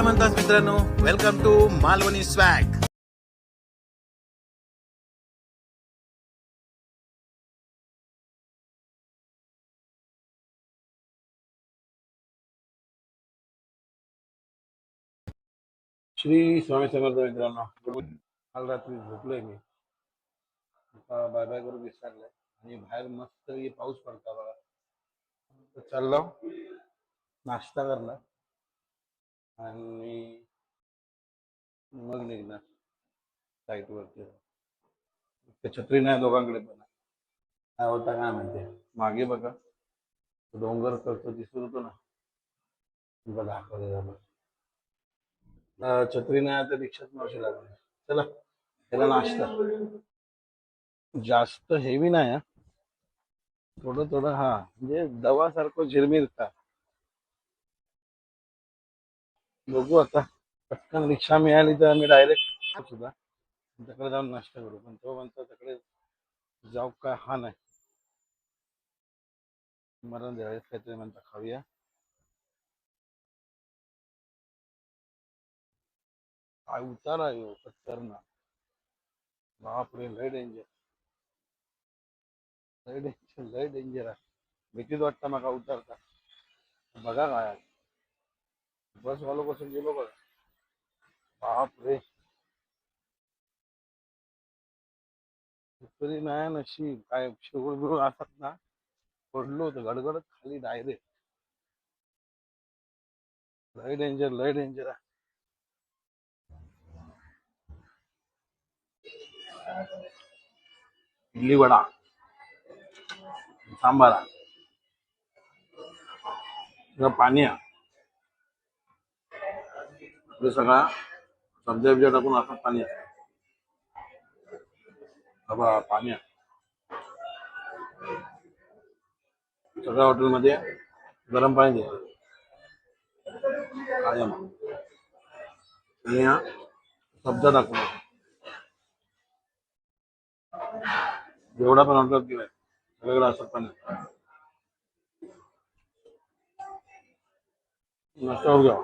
काय म्हणतात मित्रांनो, welcome to Malvani swag. Shri Swami Samarth मित्रांनो. काल रात्री झोपलोय मी, आता बाय बाय करून विसरलोय आणि बाहेर मस्त पाऊस पडता बघा. तर चाललो नाश्ता करणार आणि मग निघणार साईट वरती. ते छत्री नाही दोघांकडे पण. काय होता काय म्हणते मागे बघा, डोंगर करतो दिसत होतो ना, तुला दाखवले झालं. छत्री नाही तर रिक्षात मावशी लागली. चला त्याला नाश्ता जास्त हेवी नाही हा. थोडं थोडं हा, म्हणजे दवासारखं झिरमिरता. बघू आता, पटकन रिक्षा मिळाली तर आम्ही डायरेक्ट सुद्धा त्याकडे जाऊन नाश्ता करू. पण तो म्हणतो त्याकडे जाऊ काय, हा नाही मरण द्यावेळेस काहीतरी म्हणता खाऊया. काय उतारा येऊ खतरनाक, बापरे लय डेंजर, लय डेंजर, लय डेंजर आहे. भीतीच वाटतं मग उतरता. बघा काय बस वालो बसून गेलो बघा, बापरे. तरी नाही नशीब काय शिवूळ बिळूळ असतात ना, पडलो होतो गडगडत खाली डायरेक्ट. लय डेंजर, लय डेंजर आहे. इडली वडा सांबार पाणी आपलं सगळा सब्जा बिब्जा टाकून असं पाणी बाबा, पाणी सगळ्या हॉटेलमध्ये गरम पाणी द्यायचं कायम. आणि हा सब्जा टाकून जेवढा पण हॉटेल केलाय सगळं असं पाणी. नाश्ता हो गया,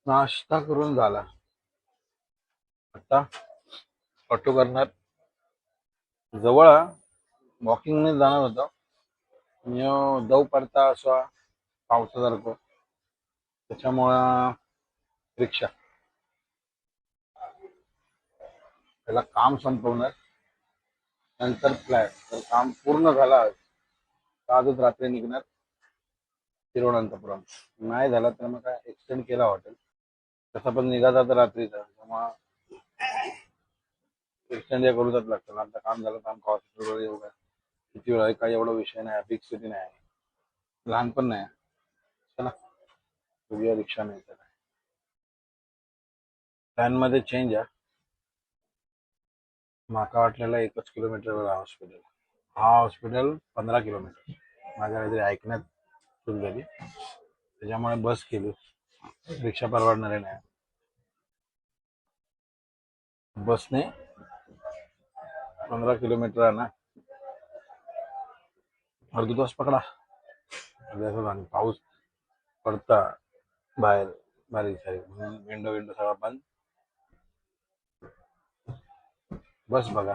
नाश्ता करून झाला. आता ऑटो करणार, जवळ वॉकिंगने जाणार होतो. दव पडता असा पावसासारखं, त्याच्यामुळं रिक्षा. त्याला काम संपवणार, नंतर फ्लॅट. तर काम पूर्ण झालं आजच रात्री निघणार तिरुवनंतपुरम. नाही झाला तर मग काय एक्सटेंड केला हॉटेल, तसा पण निघाचा तर रात्रीचा, त्यामुळं एक्सटेंड करूच लागतं. आता काम झालं, काम हॉस्पिटलवर येऊ काय किती वेळ आहे, काही एवढा विषय नाही, बिग सिटी नाही, लहान पण नाही. चला बघूया रिक्षा नाही तर प्लॅन मध्ये चेंज आहे. माका वाटलेला 1 किलोमीटरवर हॉस्पिटल, हा हॉस्पिटल 15 किलोमीटर. माझ्या काहीतरी ऐकण्यात चूक झाली, त्याच्यामुळे बस केली. रिक्षा परवडणारे नाही, बसने 15 किलोमीटर आहे ना, अर्धा तास पकडा. आणि पाऊस पडता बाहेर बारीक सारीक, विंडो विंडो सगळा बंद. बस बघा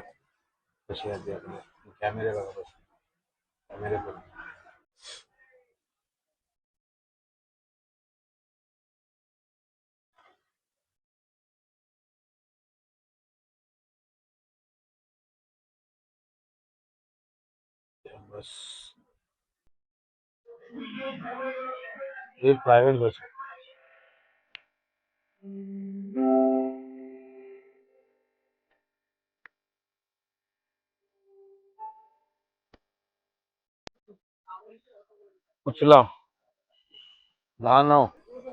कशी आहे आपले कॅमेरे बघा, बस कॅमेरे पण. बस ही प्रायव्हेट बस आहे. उचला 10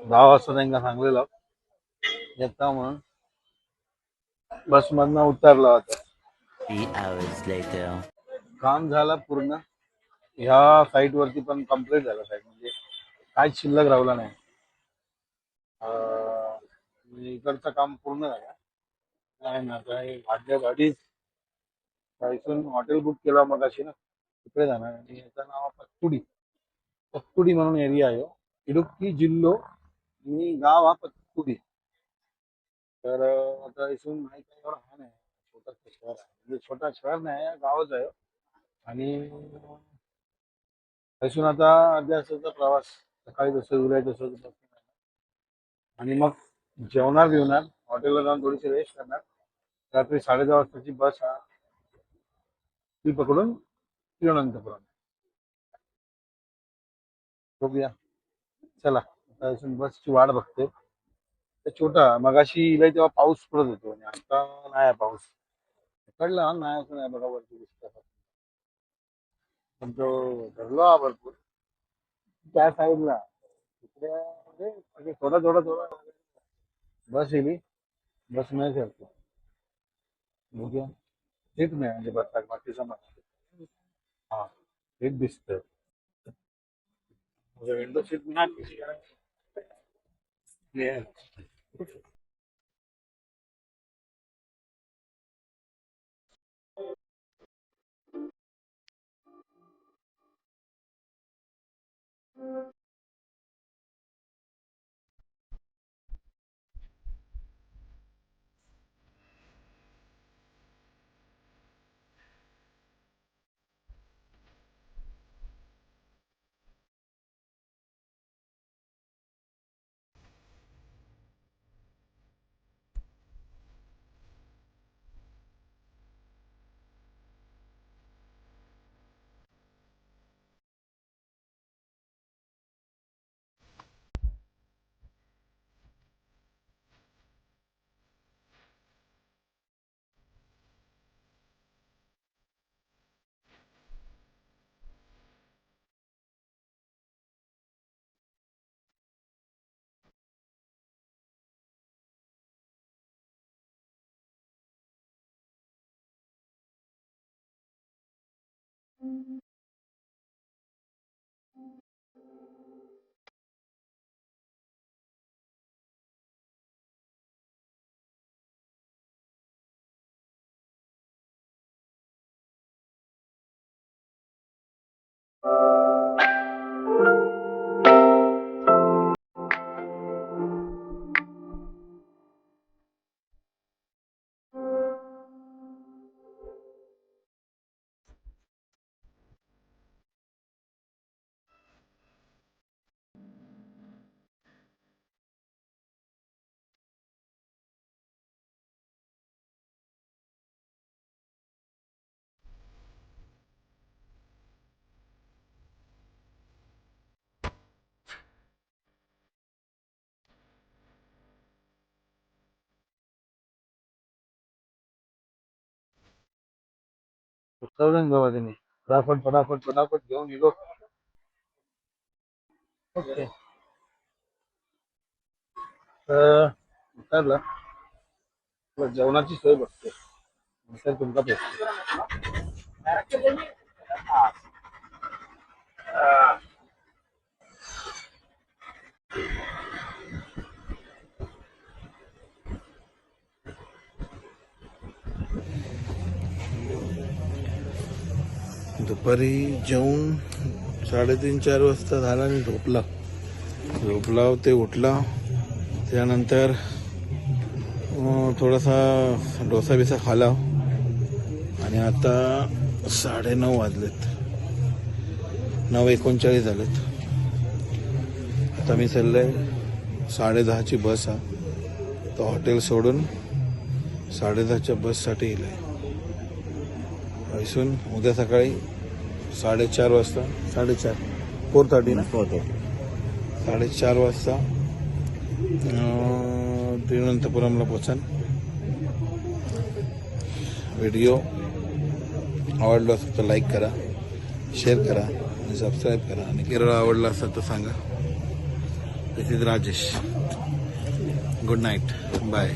वाजता त्यांना सांगलेलं येता म्हणून, बस मधनं उतरला होता. 3 hours later. काम झालं पूर्ण, ह्या साईट वरती पण कम्प्लीट झालं साईट, म्हणजे काहीच शिल्लक राहिला नाही. इकडचं काम पूर्ण झालं. नाही ना काही भाग्य गाडी इथून हॉटेल बुक केला मग अशी ना, तिकडे जाणार. आणि याचं नाव पत्तुडी, पत्तुडी म्हणून एरिया आहे. इडुक्की जिल्हो आणि गाव हा पतपुरी. तर आता इथून माहिती आहे एवढा हा नाही, छोटा शहर आहे, म्हणजे छोटा शहर नाही गावच आहे. आणि इथून आता अर्ध्या तासाचा प्रवास, सकाळी जसं उराय तसं बस. आणि मग जेवणार बिवणार हॉटेलला जाऊन थोडीशी रेस्ट करणार. रात्री 10:30 वाजताची बस ती पकडून तिरुवनंतपुरम बघूया. चला आता इथून बसची वाट बघते. ते छोटा मगाशी इला तेव्हा पाऊस पडत होतो आणि आता नाही आहे पाऊस. पडला नाही असं नाही बघा, वरती दिसतं पण तो धरला भरपूर त्या साईडला तिकडे, म्हणजे असे थोडा थोडा थोडा बस येईल. बस नाही फिरतो, बघूया. ठीक नाही म्हणजे बस बाकीचा मग हा एक दिसतंय म्हणजे विंडो सीट नाही. उतरवलं बाबा त्यांनी. फटाफट फटाफट फटाफट घेऊन गेलो. ओके तर उतरला. तुला जेवणाची सोय बघते नंतर तुमचा भेटतो. दुपारी जेवून 3:30-4 वाजता झाला आणि झोपला ते उठला. त्यानंतर थोडासा डोसा बिसा खाला आणि आता 9:30 वाजलेत, 9:39 झालेत. आता मी चाललोय 10:30ची बस आहे, तो हॉटेल सोडून 10:30च्या बससाठी येईल. इथून उद्या सकाळी 4:30 वाजता 4:30 ना 4:30 वाजता तिरुवनंतपुरमला पोचान. व्हिडिओ आवडला असेल तर लाईक करा, शेअर करा आणि सबस्क्राईब करा. आणि केरळ आवडला असेल तर सांगा. This is Rajesh. Good night, bye.